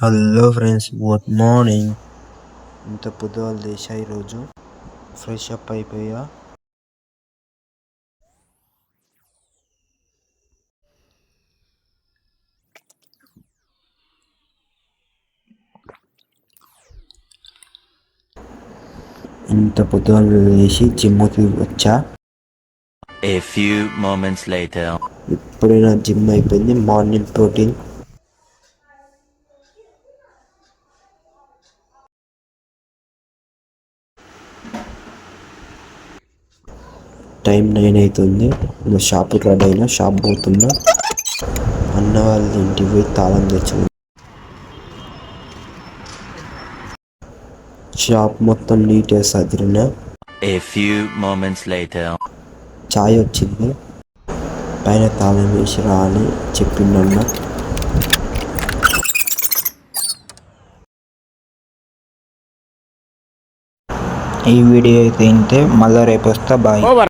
Hello friends, good morning. ఇంత పొద్దుగాల లేచా ఈరోజు ఫ్రెష్ అప్ అయిపోయా. ఇంత పొద్దుగాల లేచి జిమ్కి వచ్చా. A few moments later. ఇప్పుడే నా జిమ్ అయిపోయింది. మార్నింగ్ ప్రోటీన్ టైం 9 అవుతుంది. నువ్వు షాప్కి రెడీ అయినా, షాప్ పోతున్నా. అన్న వాళ్ళ ఇంటికి పోయి తాళం తెచ్చుకున్నా. షాప్ మొత్తం నీట్గా సదిరినా. A few moments later. చాయ్ వచ్చింది, పైన తాళం వేసి రా అని చెప్పిండన్న. ఈ వీడియో అయితే ఇంతే, మళ్ళీ రేపు వస్తా. బాయ్.